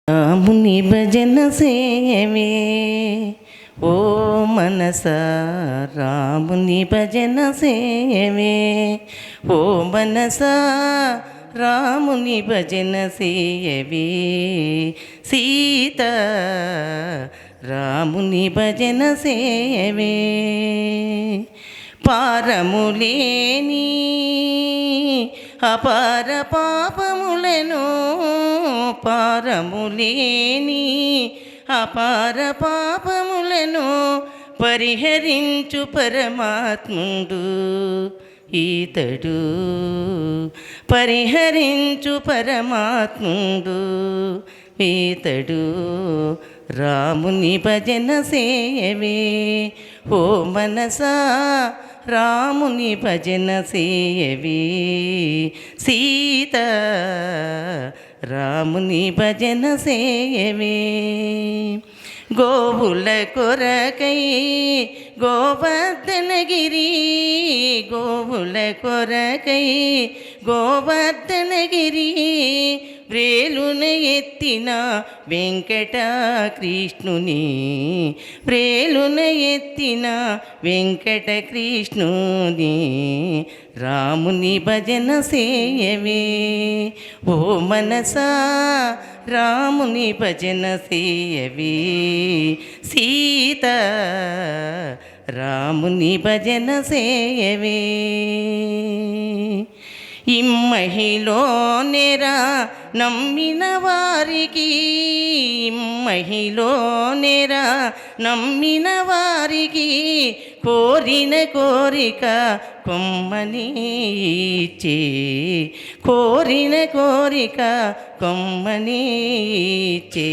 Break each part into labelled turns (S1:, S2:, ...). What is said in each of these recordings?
S1: రాముని భజన సేయవే ఓ మనస, రాముని భజన సేయవే ఓ మనస, రాముని భజన సేయవే సీత, రాముని భజన సేయవే పారములేని అపార పాపములను, పారములేని అపార పాపములను పరిహరించు పరమాత్ముడు ఈతడు, పరిహరించు పరమాత్ముడు ఈతడు. రాముని భజన సేయవే ఓ మనసా, రాముని భజన సేయవే సీత, రాముని భజన సేయవే గోవుల కొరకై గోవర్ధనగిరి, గోవుల కొరకై గోవర్ధనగిరి వ్రేలున ఎత్తిన వెంకట కృష్ణుని, వ్రేలున ఎత్తిన వెంకట కృష్ణుని రాముని భజన సేయవే ఓ మనసా, రాముని భజన సేయవే సీత, రాముని భజన సేయవే ఇమ్మహిలోనేరా నమ్మిన వారికి, ఇమ్మహిలోనేరా నమ్మిన వారికి కోరిన కోరిక కొమ్మని ఇచ్చే, కోరిన కోరిక కొమ్మని ఇచ్చే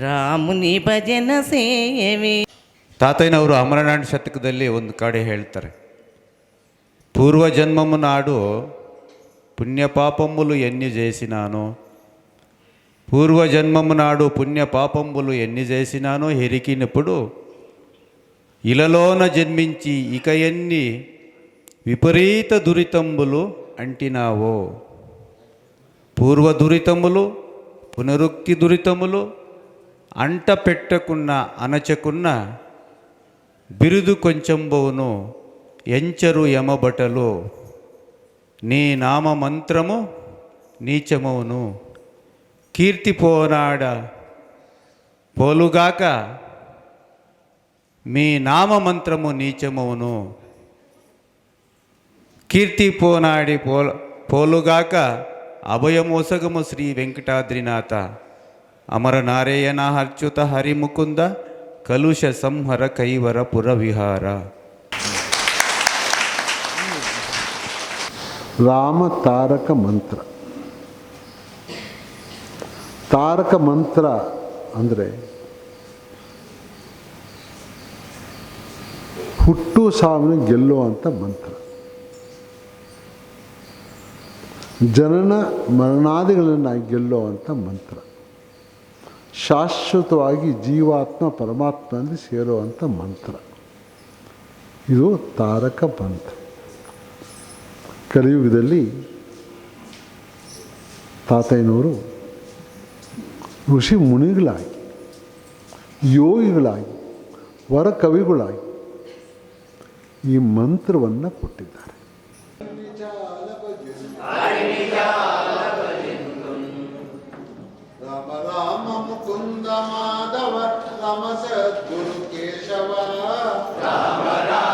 S1: ರಾಮುನಿ ಭಜನ ಸೇವೆ.
S2: ತಾತಯ್ಯನವರು ಅಮರನಾಥ ಶತಕದಲ್ಲಿ ಒಂದು ಕಡೆ ಹೇಳ್ತಾರೆ, పూర్వ జన్మము నాడు పుణ్యపాపములు ఎన్ని చేసినానో, పూర్వజన్మము నాడు పుణ్యపాపములు ఎన్ని చేసినానో ఎరికినప్పుడు ఇలలోన జన్మించి ఇక ఎన్ని విపరీత దురితంబులు అంటినావో. పూర్వ దురితములు పునరుక్తి దురితములు అంట పెట్టకున్న అనచకున్న బిరుదు కొంచెంబోను ఎంచరు యమబటలు, నీ నామ మంత్రము నీచమవును, కీర్తి పోనాడ పోలుగాక మీ నామ మంత్రము నీచమవును, కీర్తి పోనాడి పోలుగాక అభయమోసగము శ్రీ వెంకటాద్రినాథ, అమరనారాయణ అచ్యుత హరిముకుంద కలుష సంహర కైవర పురవిహార.
S3: ರಾಮ ತಾರಕ ಮಂತ್ರ. ತಾರಕ ಮಂತ್ರ ಅಂದರೆ ಹುಟ್ಟು ಸಾವಿನ ಗೆಲ್ಲುವಂಥ ಮಂತ್ರ. ಜನನ ಮರಣಾದಿಗಳನ್ನು ಗೆಲ್ಲುವಂಥ ಮಂತ್ರ. ಶಾಶ್ವತವಾಗಿ ಜೀವಾತ್ಮ ಪರಮಾತ್ಮನಲ್ಲಿ ಸೇರುವಂಥ ಮಂತ್ರ. ಇದು ತಾರಕ ಮಂತ್ರ. ಕಲಿಯುಗದಲ್ಲಿ ತಾತಯ್ಯನವರು ಋಷಿ ಮುನಿಗಳಾಗಿ, ಯೋಗಿಗಳಾಗಿ, ವರಕವಿಗಳಾಗಿ ಈ ಮಂತ್ರವನ್ನು ಕೊಟ್ಟಿದ್ದಾರೆ.
S4: ರಾಮ ರಾಮ ಮುಕುಂದ ಮಾಧವ ರಮ ಸದ್ಗುರು ಕೇಶವ, ರಾಮ ರಾಮ